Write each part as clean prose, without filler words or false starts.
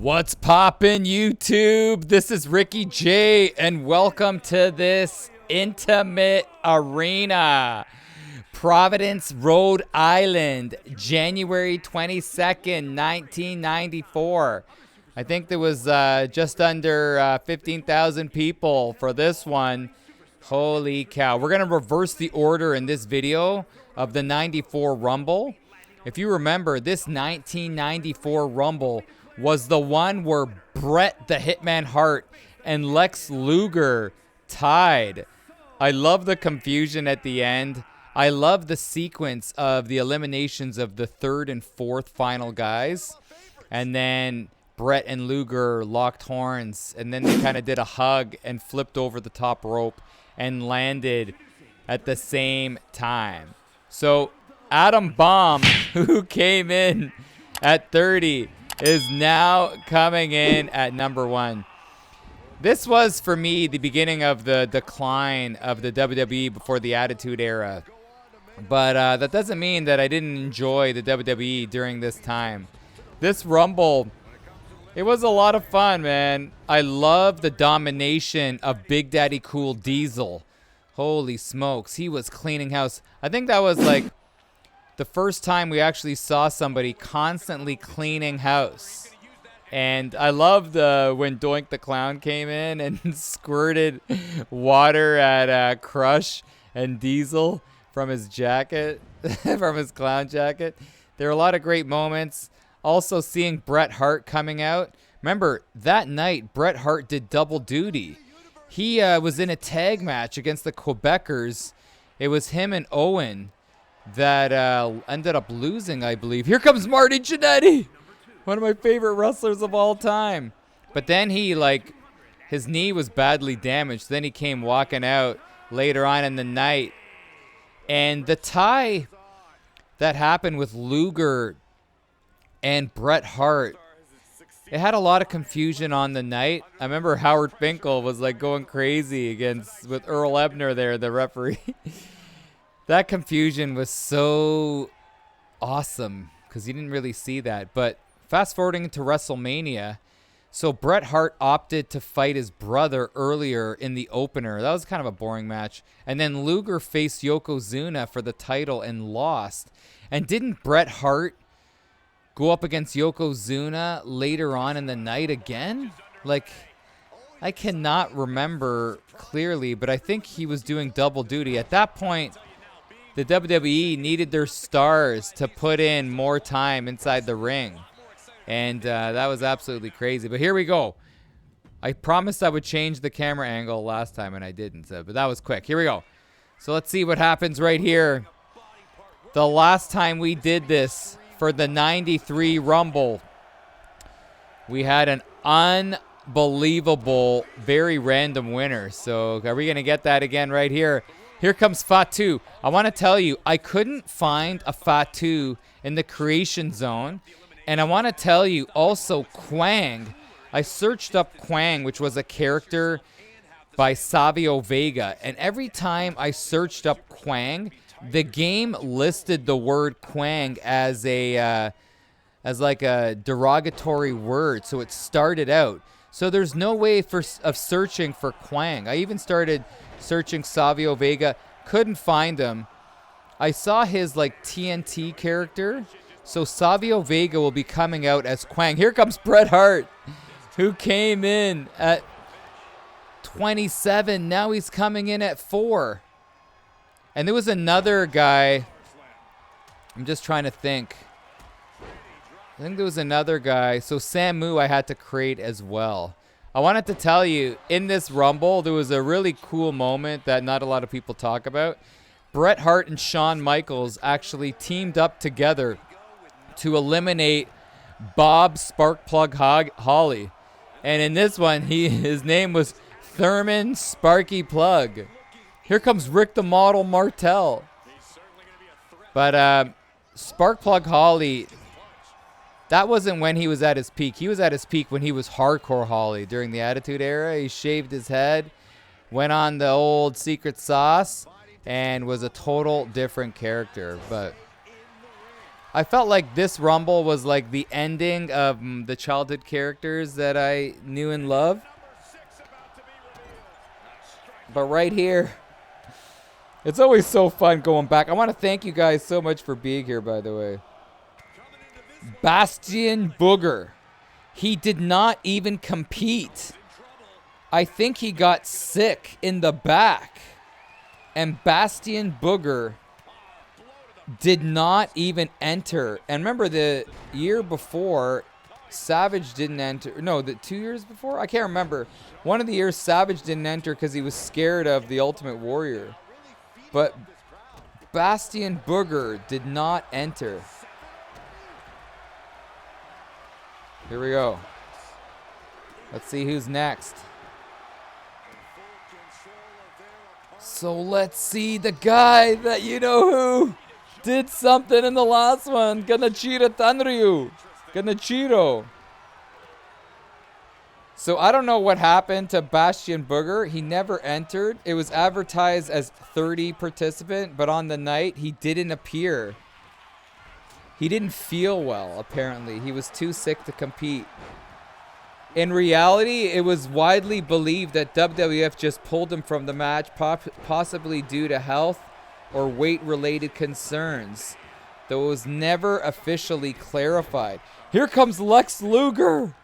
What's poppin', YouTube? This is Ricky J, and welcome to this intimate arena. Providence, Rhode Island, January 22nd, 1994. I think there was just under 15,000 people for this one. Holy cow. We're going to reverse the order in this video of the 94 Rumble. If you remember, this 1994 Rumble was the one where Bret the Hitman Hart and Lex Luger tied. I love the confusion at the end. I love the sequence of the eliminations of the third and fourth final guys. And then Bret and Luger locked horns. And then they kind of did a hug and flipped over the top rope and landed at the same time. So Adam Bomb, who came in at 30, is now coming in at number 1. This was, for me, the beginning of the decline of the WWE before the Attitude Era. But that doesn't mean that I didn't enjoy the WWE during this time. This Rumble, it was a lot of fun, man. I love the domination of Big Daddy Cool Diesel. Holy smokes, he was cleaning house. I think that was like the first time we actually saw somebody constantly cleaning house. And I loved when Doink the Clown came in and squirted water at Crush and Diesel from his jacket, from his clown jacket. There were a lot of great moments. Also seeing Bret Hart coming out. Remember, that night, Bret Hart did double duty. He was in a tag match against the Quebecers. It was him and Owen that ended up losing, I believe. Here comes Marty Jannetty, one of my favorite wrestlers of all time. But then his knee was badly damaged. Then he came walking out later on in the night. And the tie that happened with Luger and Bret Hart, it had a lot of confusion on the night. I remember Howard Finkel was like going crazy with Earl Ebner there, the referee. That confusion was so awesome because you didn't really see that. But fast forwarding to WrestleMania, so Bret Hart opted to fight his brother earlier in the opener. That was kind of a boring match. And then Luger faced Yokozuna for the title and lost. And didn't Bret Hart go up against Yokozuna later on in the night again? I cannot remember clearly, but I think he was doing double duty. At that point, the WWE needed their stars to put in more time inside the ring. And that was absolutely crazy. But here we go. I promised I would change the camera angle last time, and I didn't. But that was quick. Here we go. So let's see what happens right here. The last time we did this for the 93 Rumble, we had an unbelievable, very random winner. So are we going to get that again right here? Here comes Fatu. I want to tell you, I couldn't find a Fatu in the creation zone. And I want to tell you also Quang. I searched up Quang, which was a character by Savio Vega. And every time I searched up Quang, the game listed the word Quang as like a derogatory word. So it started out. So there's no way of searching for Quang. I even started searching Savio Vega, couldn't find him. I saw his TNT character. So Savio Vega will be coming out as Quang. Here comes Bret Hart, who came in at 27. Now he's coming in at 4. And there was another guy. I'm just trying to think. I think there was another guy. So Samu I had to create as well. I wanted to tell you, in this Rumble, there was a really cool moment that not a lot of people talk about. Bret Hart and Shawn Michaels actually teamed up together to eliminate Bob Sparkplug Holly. And in this one, his name was Thurman Sparky Plug. Here comes Rick the Model Martel. But Sparkplug Holly, that wasn't when he was at his peak. He was at his peak when he was Hardcore Holly during the Attitude Era. He shaved his head, went on the old secret sauce, and was a total different character. But I felt like this Rumble was like the ending of the childhood characters that I knew and loved. But right here, it's always so fun going back. I want to thank you guys so much for being here, by the way. Bastian Booger. He did not even compete. I think he got sick in the back. And Bastian Booger did not even enter. And remember, the year before, Savage didn't enter. No, the 2 years before? I can't remember. One of the years, Savage didn't enter because he was scared of the Ultimate Warrior. But Bastian Booger did not enter. Here we go. Let's see who's next. So let's see the guy that you know who did something in the last one. Ganachiru Tanryu. Ganachiru. So I don't know what happened to Bastian Booger. He never entered. It was advertised as 30 participant, but on the night he didn't appear. He didn't feel well, apparently. He was too sick to compete. In reality, it was widely believed that WWF just pulled him from the match, possibly due to health or weight-related concerns, though it was never officially clarified. Here comes Lex Luger.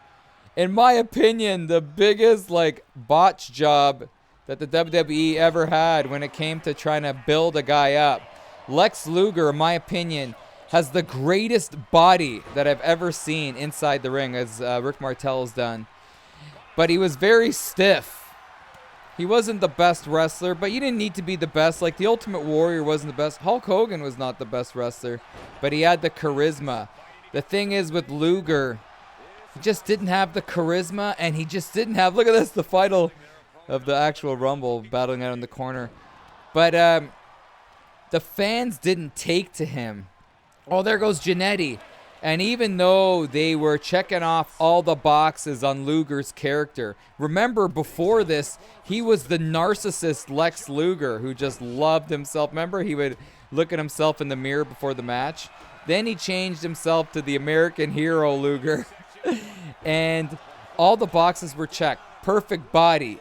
In my opinion, the biggest botch job that the WWE ever had when it came to trying to build a guy up. Lex Luger, in my opinion, has the greatest body that I've ever seen inside the ring, as Rick Martel's done. But he was very stiff. He wasn't the best wrestler, but you didn't need to be the best. Like, the Ultimate Warrior wasn't the best. Hulk Hogan was not the best wrestler, but he had the charisma. The thing is with Luger, he just didn't have the charisma, and he just didn't have... Look at this, the final of the actual Rumble, battling out in the corner. But the fans didn't take to him. Oh, there goes Jannetty. And even though they were checking off all the boxes on Luger's character, remember before this, he was the narcissist Lex Luger who just loved himself. Remember, he would look at himself in the mirror before the match. Then he changed himself to the American hero Luger. And all the boxes were checked. Perfect body,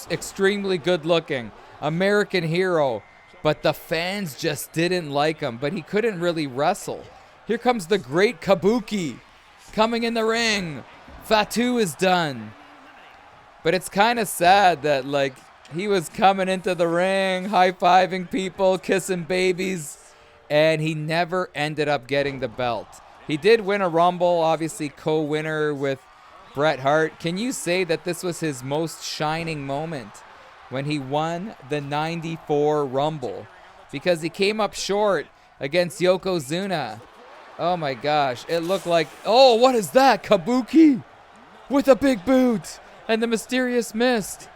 extremely good looking, American hero. But the fans just didn't like him. But he couldn't really wrestle. Here comes the great Kabuki coming in the ring. Fatu is done. But it's kind of sad that, he was coming into the ring, high-fiving people, kissing babies, and he never ended up getting the belt. He did win a Rumble, obviously co-winner with Bret Hart. Can you say that this was his most shining moment? When he won the 94 Rumble, because he came up short against Yokozuna. Oh my gosh, it looked like, oh, what is that? Kabuki with a big boot and the mysterious mist.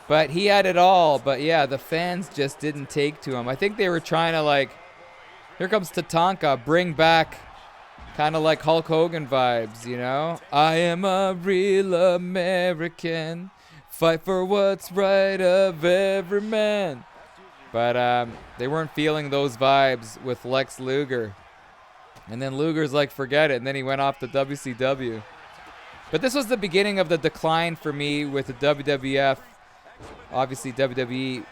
But he had it all. But yeah, the fans just didn't take to him. I think they were trying to here comes Tatanka, bring back kind of like Hulk Hogan vibes, you know? I am a real American. Fight for what's right of every man. But they weren't feeling those vibes with Lex Luger. And then Luger's like, forget it. And then he went off to WCW. But this was the beginning of the decline for me with the WWF. Obviously WWE.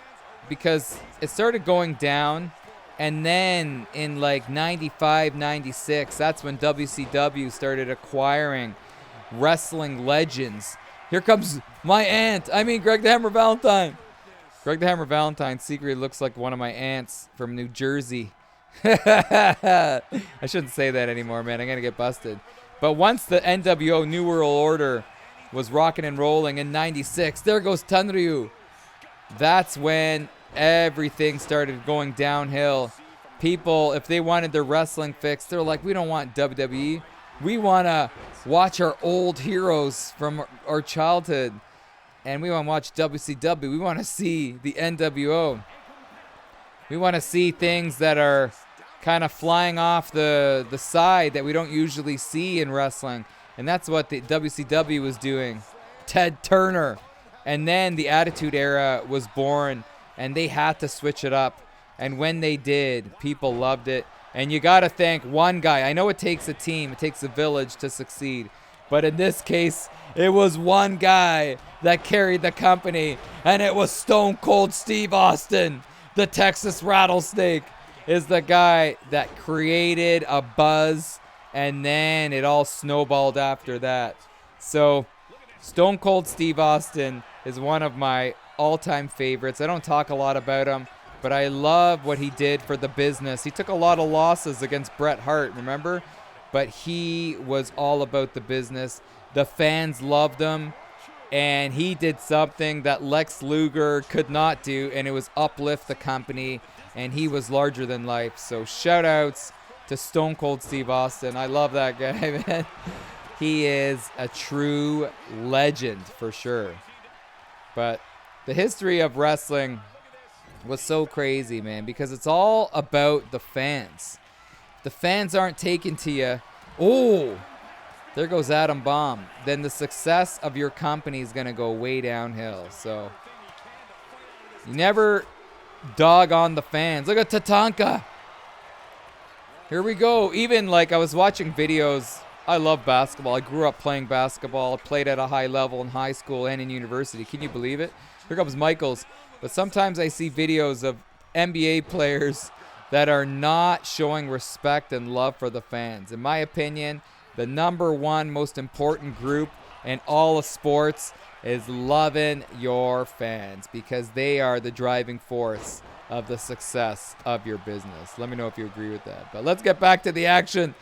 Because it started going down. And then in 95, 96, that's when WCW started acquiring wrestling legends. Here comes my aunt. Greg the Hammer Valentine. Greg the Hammer Valentine secretly looks like one of my aunts from New Jersey. I shouldn't say that anymore, man. I'm going to get busted. But once the NWO New World Order was rocking and rolling in 96, there goes Tanryu. That's when everything started going downhill. People, if they wanted their wrestling fix, they're like, we don't want WWE. We want to watch our old heroes from our childhood. And we want to watch WCW. We want to see the NWO. We want to see things that are kind of flying off the side that we don't usually see in wrestling. And that's what the WCW was doing. Ted Turner. And then the Attitude Era was born. And they had to switch it up. And when they did, people loved it. And you got to thank one guy. I know it takes a team, it takes a village to succeed. But in this case, it was one guy that carried the company, and it was Stone Cold Steve Austin. The Texas Rattlesnake is the guy that created a buzz, and then it all snowballed after that. So Stone Cold Steve Austin is one of my all-time favorites. I don't talk a lot about him, but I love what he did for the business. He took a lot of losses against Bret Hart, remember? But he was all about the business. The fans loved him, and he did something that Lex Luger could not do, and it was uplift the company, and he was larger than life. So shout outs to Stone Cold Steve Austin. I love that guy, man. He is a true legend for sure. But the history of wrestling was so crazy, man, because it's all about the fans. The fans aren't taken to you. Oh, there goes Adam Bomb. Then the success of your company is going to go way downhill. So you never dog on the fans. Look at Tatanka. Here we go. Even like I was watching videos. I love basketball. I grew up playing basketball. I played at a high level in high school and in university. Can you believe it? Here comes Michaels. But sometimes I see videos of NBA players that are not showing respect and love for the fans. In my opinion, the number one most important group in all of sports is loving your fans, because they are the driving force of the success of your business. Let me know if you agree with that. But let's get back to the action.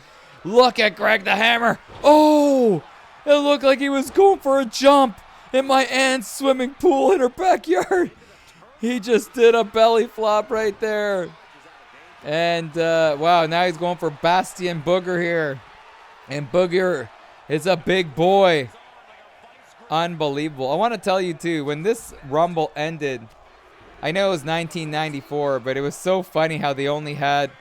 Look at Greg the Hammer. Oh, it looked like he was going for a jump in my aunt's swimming pool in her backyard. He just did a belly flop right there. And, wow, now he's going for Bastion Booger here. And Booger is a big boy. Unbelievable. I want to tell you, too, when this Rumble ended, I know it was 1994, but it was so funny how they only had...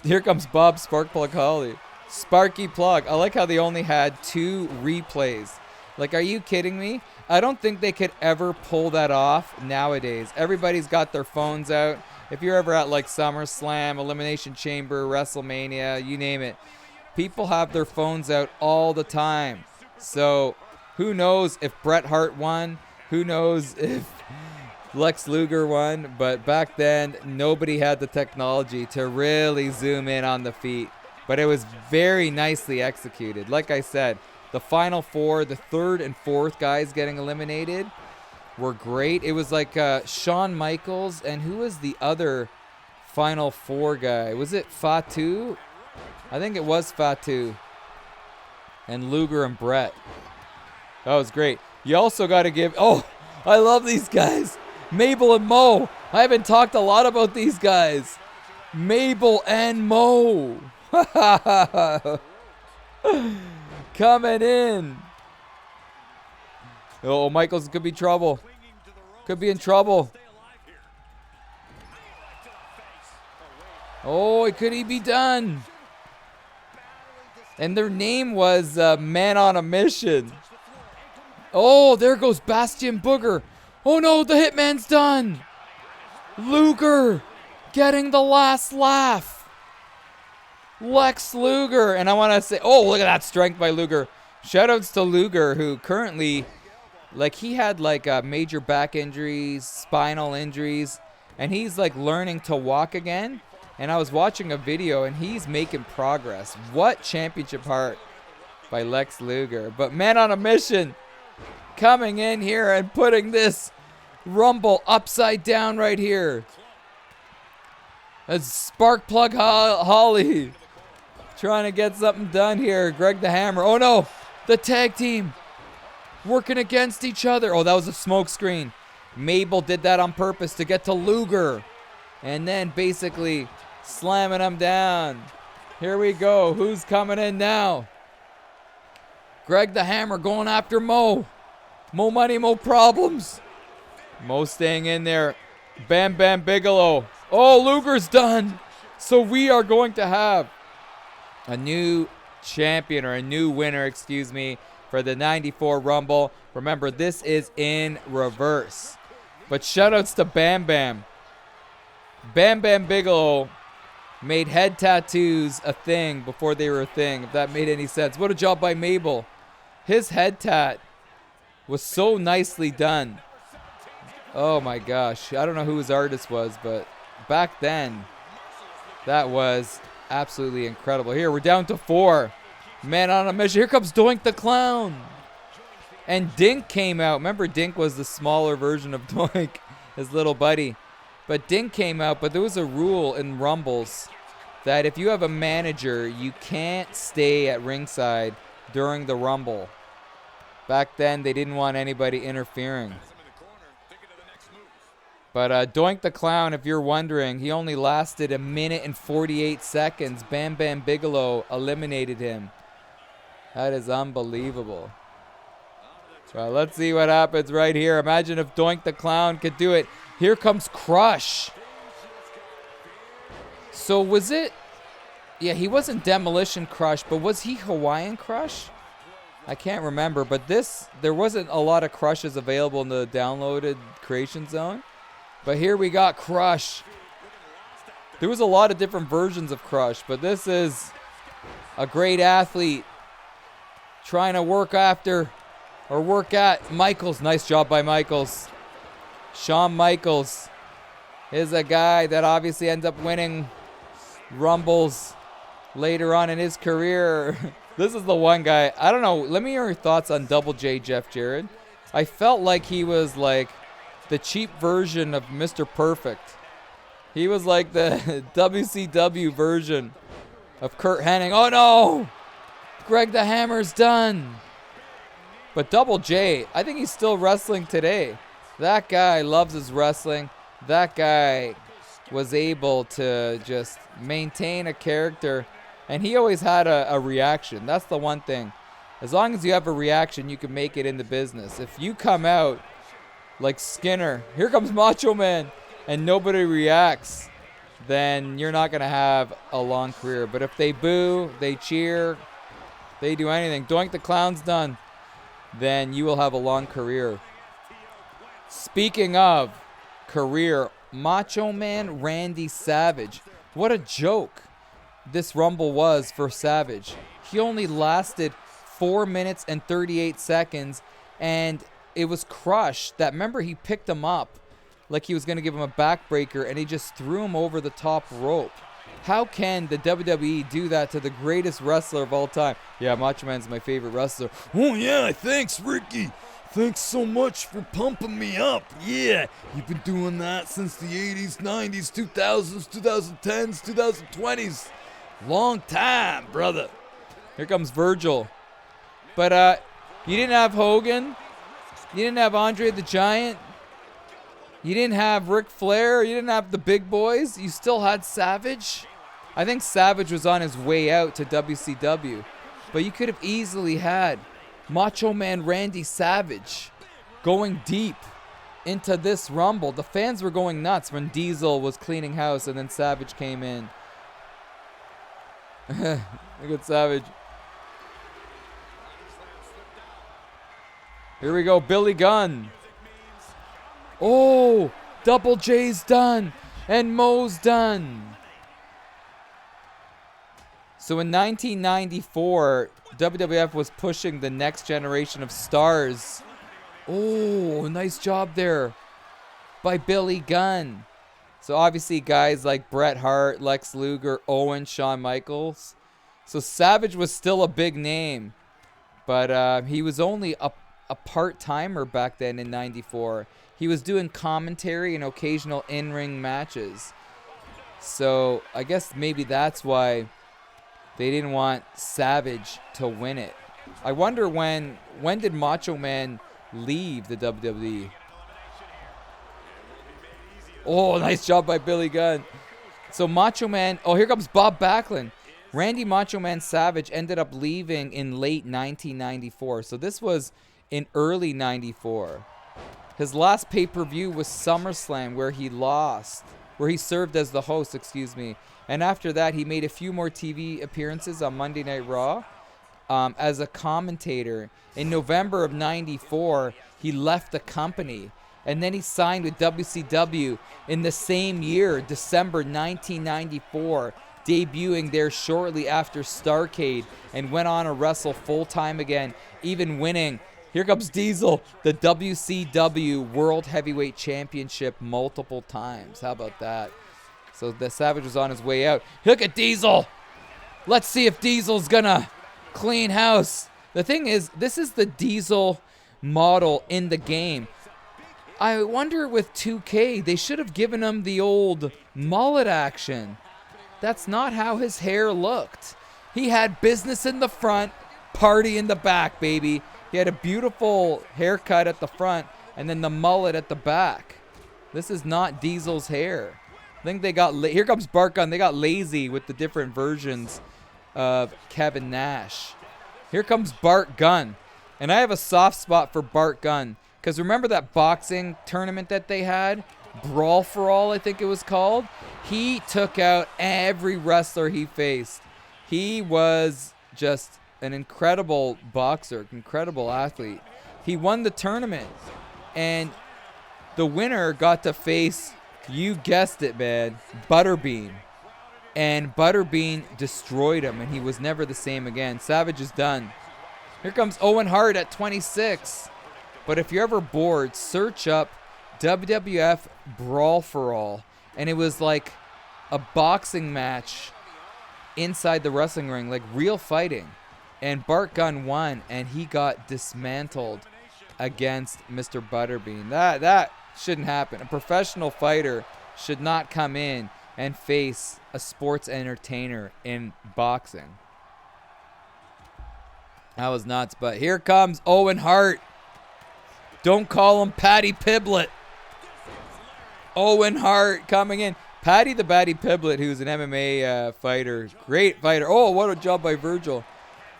Here comes Bob Sparkplug Holly. Sparky Plug. I like how they only had 2 replays. Like, are you kidding me? I don't think they could ever pull that off nowadays. Everybody's got their phones out. If you're ever at like SummerSlam, Elimination Chamber, WrestleMania, you name it, people have their phones out all the time. So who knows if Bret Hart won? Who knows if Lex Luger won? But back then, nobody had the technology to really zoom in on the feet. But it was very nicely executed. Like I said, the final 4, the 3rd and 4th guys getting eliminated were great. It was like Shawn Michaels, and who was the other final 4 guy? Was it Fatu? I think it was Fatu. And Luger and Bret. That was great. You also got to give... Oh, I love these guys. Mabel and Mo. I haven't talked a lot about these guys. Mabel and Mo. Coming in. Oh, Michaels could be trouble. Could be in trouble. Oh, could he be done? And their name was Man on a Mission. Oh, there goes Bastion Booger. Oh no, the Hitman's done. Luger getting the last laugh. Lex Luger. And I want to say, oh, look at that strength by Luger. Shoutouts to Luger, who currently, like, he had like major back injuries, spinal injuries, and he's like learning to walk again. And I was watching a video, and he's making progress. What championship heart by Lex Luger. But Man on a Mission coming in here and putting this Rumble upside down right here. That's Sparkplug Holly trying to get something done here. Greg the Hammer. Oh, no. The tag team working against each other. Oh, that was a smoke screen. Mabel did that on purpose to get to Luger. And then basically slamming him down. Here we go. Who's coming in now? Greg the Hammer going after Mo. Mo money, Mo problems. Mo staying in there. Bam Bam Bigelow. Oh, Luger's done. So we are going to have a new champion, or a new winner, excuse me, for the 94 Rumble. Remember, this is in reverse. But shoutouts to Bam Bam. Bam Bam Bigelow made head tattoos a thing before they were a thing, if that made any sense. What a job by Mabel. His head tat was so nicely done. Oh my gosh. I don't know who his artist was, but back then, that was absolutely incredible. Here, we're down to 4. Man on a mission. Here comes Doink the Clown. And Dink came out. Remember, Dink was the smaller version of Doink, his little buddy. But Dink came out, but there was a rule in Rumbles that if you have a manager, you can't stay at ringside during the Rumble. Back then, they didn't want anybody interfering. But Doink the Clown, if you're wondering, he only lasted 1 minute and 48 seconds. Bam Bam Bigelow eliminated him. That is unbelievable. Well, let's see what happens right here. Imagine if Doink the Clown could do it. Here comes Crush. So was it... Yeah, he wasn't Demolition Crush, but was he Hawaiian Crush? I can't remember, but there wasn't a lot of Crushes available in the downloaded creation zone. But here we got Crush. There was a lot of different versions of Crush, but this is a great athlete trying to work after... or work at Michaels. Nice job by Michaels. Shawn Michaels is a guy that obviously ends up winning Rumbles later on in his career. This is the one guy. I don't know. Let me hear your thoughts on Double J Jeff Jarrett. I felt like he was like the cheap version of Mr. Perfect. He was like the WCW version of Kurt Hennig. Oh no! Greg the Hammer's done. But Double J, I think he's still wrestling today. That guy loves his wrestling. That guy was able to just maintain a character. And he always had a reaction. That's the one thing. As long as you have a reaction, you can make it in the business. If you come out like Skinner, here comes Macho Man, and nobody reacts, then you're not going to have a long career. But if they boo, they cheer, they do anything, Doink the Clown's done, then you will have a long career. Speaking of career, Macho Man Randy Savage. What a joke this Rumble was for Savage. He only lasted 4 minutes and 38 seconds, and it was Crush that, remember, he picked him up like he was going to give him a backbreaker, and he just threw him over the top rope. How can the WWE do that to the greatest wrestler of all time? Yeah, Macho Man's my favorite wrestler. Oh, yeah, thanks, Ricky. Thanks so much for pumping me up. Yeah, you've been doing that since the 80s, 90s, 2000s, 2010s, 2020s. Long time, brother. Here comes Virgil. But you didn't have Hogan. You didn't have Andre the Giant. You didn't have Ric Flair. You didn't have the big boys. You still had Savage. I think Savage was on his way out to WCW. But you could have easily had Macho Man Randy Savage going deep into this Rumble. The fans were going nuts when Diesel was cleaning house and then Savage came in. Look at Savage. Here we go, Billy Gunn. Oh, Double J's done, and Mo's done. So in 1994, WWF was pushing the next generation of stars. Oh, nice job there by Billy Gunn. So obviously guys like Bret Hart, Lex Luger, Owen, Shawn Michaels. So Savage was still a big name, but he was only a part-timer back then in 94. He was doing commentary and occasional in-ring matches. So I guess maybe that's why they didn't want Savage to win it. I wonder when did Macho Man leave the WWE? Oh, nice job by Billy Gunn. So Macho Man, oh, here comes Bob Backlund. Randy Macho Man Savage ended up leaving in late 1994. So this was in early 94. His last pay-per-view was SummerSlam, where he served as the host, And after that, he made a few more TV appearances on Monday Night Raw as a commentator. In November of 94, he left the company. And then he signed with WCW in the same year, December 1994. debuting there shortly after Starrcade and went on to wrestle full-time again, even winning. Here comes Diesel, the WCW World Heavyweight Championship multiple times. How about that? So the Savage was on his way out. Look at Diesel. Let's see if Diesel's gonna clean house. The thing is, this is the Diesel model in the game. I wonder with 2K, they should have given him the old mullet action. That's not how his hair looked. He had business in the front, party in the back, baby. He had a beautiful haircut at the front and then the mullet at the back. This is not Diesel's hair. I think they got, here comes Bart Gunn. They got lazy with the different versions of Kevin Nash. Here comes Bart Gunn. And I have a soft spot for Bart Gunn. Because remember that boxing tournament that they had? Brawl for All, I think it was called. He took out every wrestler he faced. He was just an incredible boxer, incredible athlete. He won the tournament. And the winner got to face, you guessed it, man, Butterbean. And Butterbean destroyed him, and he was never the same again. Savage is done. Here comes Owen Hart at 26. But if you're ever bored, search up WWF Brawl for All. And it was like a boxing match inside the wrestling ring, like real fighting. And Bart Gunn won, and he got dismantled against Mr. Butterbean. That shouldn't happen. A professional fighter should not come in and face a sports entertainer in boxing. That was nuts. But here comes Owen Hart. Don't call him Patty Piblet. Owen Hart coming in. Patty the Batty Piblet, who's an MMA fighter. Great fighter. Oh, what a job by Virgil.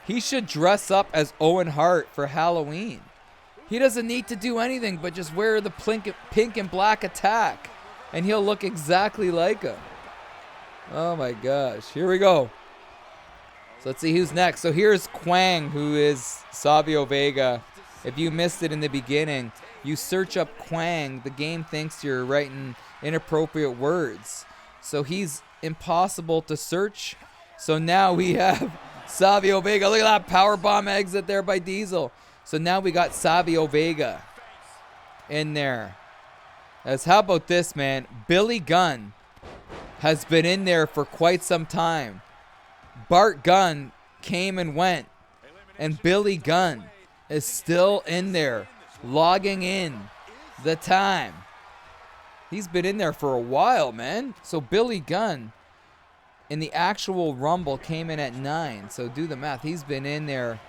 He should dress up as Owen Hart for Halloween. He doesn't need to do anything but just wear the pink and black attack. And he'll look exactly like him. Oh my gosh. Here we go. So let's see who's next. So here's Quang, who is Savio Vega. If you missed it in the beginning, you search up Quang, the game thinks you're writing inappropriate words. So he's impossible to search. So now we have Savio Vega. Look at that powerbomb exit there by Diesel. So now we got Savio Vega in there. How about this, man? Billy Gunn has been in there for quite some time. Bart Gunn came and went, and Billy Gunn is still in there, logging in the time. He's been in there for a while, man. So Billy Gunn in the actual Rumble came in at 9. So do the math. He's been in there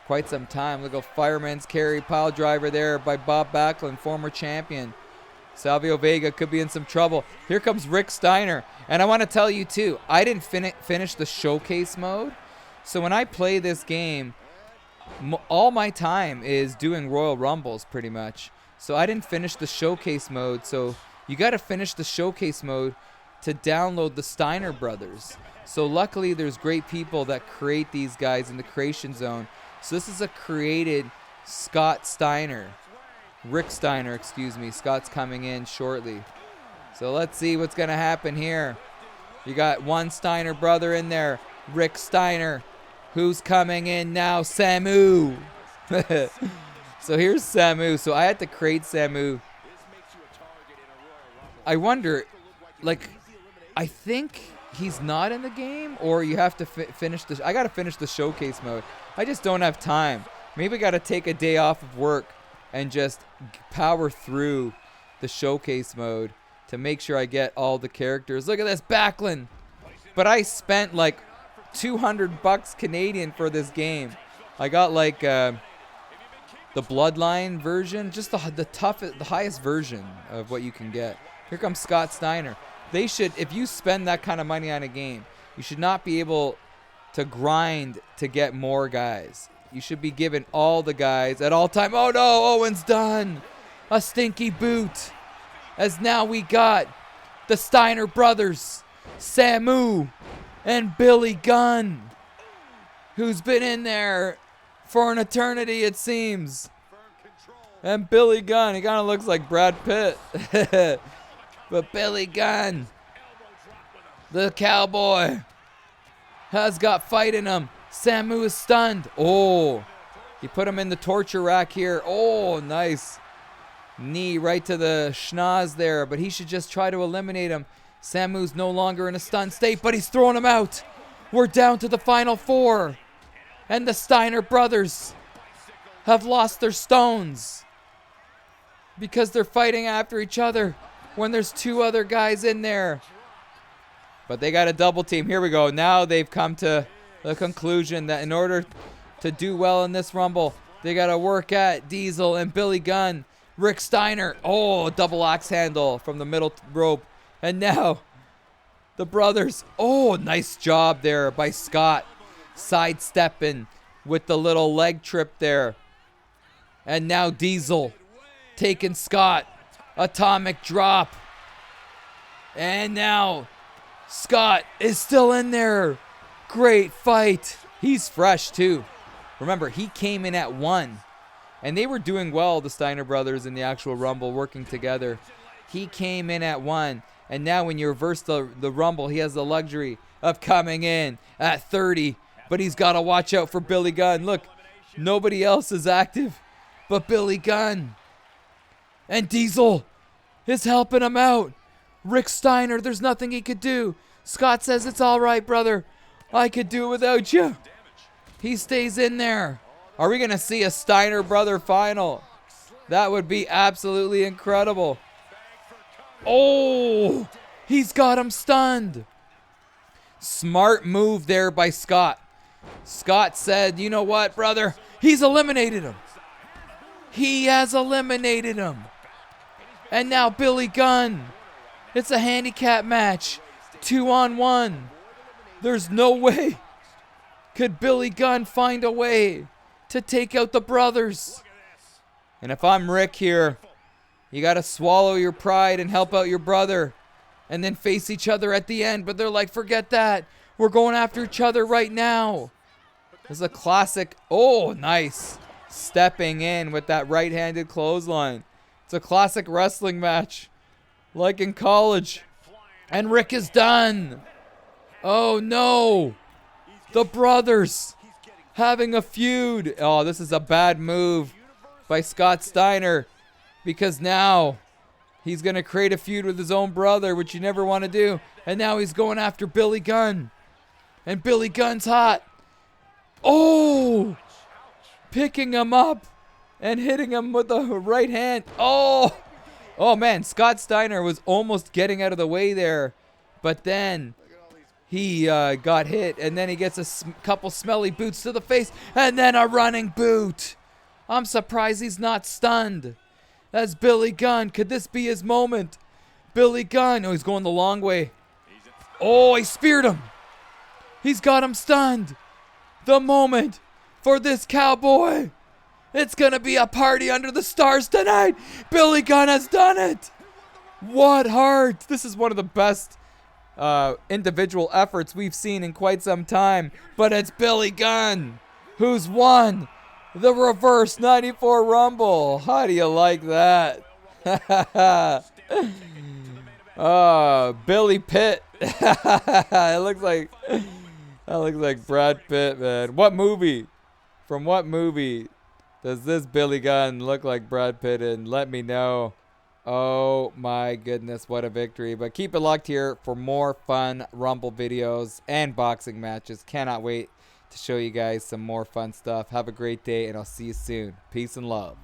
quite some time. Look at fireman's carry pile driver there by Bob Backlund, former champion. Savio Vega could be in some trouble. Here comes Rick Steiner. And I want to tell you, too, I didn't finish the showcase mode. So when I play this game, all my time is doing Royal Rumbles, pretty much. So I didn't finish the showcase mode. So you got to finish the showcase mode to download the Steiner brothers. So luckily, there's great people that create these guys in the creation zone. So this is a created Scott Steiner. Rick Steiner, excuse me. Scott's coming in shortly. So let's see what's going to happen here. You got one Steiner brother in there. Rick Steiner. Who's coming in now? Samu. So here's Samu. So I had to create Samu. I wonder, like, I think he's not in the game, or you have to finish the... I got to finish the showcase mode. I just don't have time. Maybe I got to take a day off of work and just power through the showcase mode to make sure I get all the characters. Look at this, Backlund. But I spent like $200 Canadian for this game. I got like the Bloodline version, just the toughest, the highest version of what you can get. Here comes Scott Steiner. They should, if you spend that kind of money on a game, you should not be able to grind to get more guys. You should be given all the guys at all time. Oh no, Owen's done. A stinky boot. As now we got the Steiner brothers, Samu and Billy Gunn, who's been in there for an eternity, it seems. And Billy Gunn, he kind of looks like Brad Pitt. But Billy Gunn, the cowboy, has got fight in him. Samu is stunned. Oh, he put him in the torture rack here. Oh, nice. Knee right to the schnoz there, but he should just try to eliminate him. Samu's no longer in a stunned state, but he's throwing him out. We're down to the final 4. And the Steiner brothers have lost their stones because they're fighting after each other when there's 2 other guys in there. But they got a double team. Here we go. Now they've come to the conclusion that in order to do well in this Rumble, they got to work at Diesel and Billy Gunn. Rick Steiner. Oh, double axe handle from the middle rope. And now the brothers. Oh, nice job there by Scott. Sidestepping with the little leg trip there. And now Diesel taking Scott. Atomic drop. And now Scott is still in there. Great fight. He's fresh too. Remember, he came in at 1. And they were doing well, the Steiner brothers, in the actual Rumble, working together. He came in at 1. And now when you reverse the Rumble, he has the luxury of coming in at 30. But he's got to watch out for Billy Gunn. Look, nobody else is active but Billy Gunn. And Diesel is helping him out. Rick Steiner, there's nothing he could do. Scott says, it's all right, brother. I could do it without you. He stays in there. Are we going to see a Steiner brother final? That would be absolutely incredible. Oh, he's got him stunned. Smart move there by Scott. Scott said, you know what, brother? He's eliminated him. He has eliminated him. And now Billy Gunn. It's a handicap match. 2-on-1. There's no way. Could Billy Gunn find a way to take out the brothers? And if I'm Rick here, you got to swallow your pride and help out your brother and then face each other at the end. But they're like, forget that. We're going after each other right now. This is a classic. Oh, nice. Stepping in with that right-handed clothesline. It's a classic wrestling match, like in college. And Rick is done. Oh, no. The brothers having a feud. Oh, this is a bad move by Scott Steiner, because now he's going to create a feud with his own brother, which you never want to do. And now he's going after Billy Gunn. And Billy Gunn's hot. Oh! Picking him up and hitting him with the right hand. Oh! Oh, man. Scott Steiner was almost getting out of the way there. But then he got hit. And then he gets a couple smelly boots to the face. And then a running boot. I'm surprised he's not stunned. That's Billy Gunn. Could this be his moment? Billy Gunn. Oh, he's going the long way. Oh, he speared him. He's got him stunned. The moment for this cowboy. It's going to be a party under the stars tonight. Billy Gunn has done it. What heart. This is one of the best individual efforts we've seen in quite some time. But it's Billy Gunn who's won the reverse 94 Rumble. How do you like that? Oh, Billy Pitt. It looks like that looks like Brad Pitt, man. What movie? From what movie does this Billy Gunn look like Brad Pitt in? Let me know. Oh my goodness, what a victory. But keep it locked here for more fun Rumble videos and boxing matches. Cannot wait to show you guys some more fun stuff. Have a great day, and I'll see you soon. Peace and love.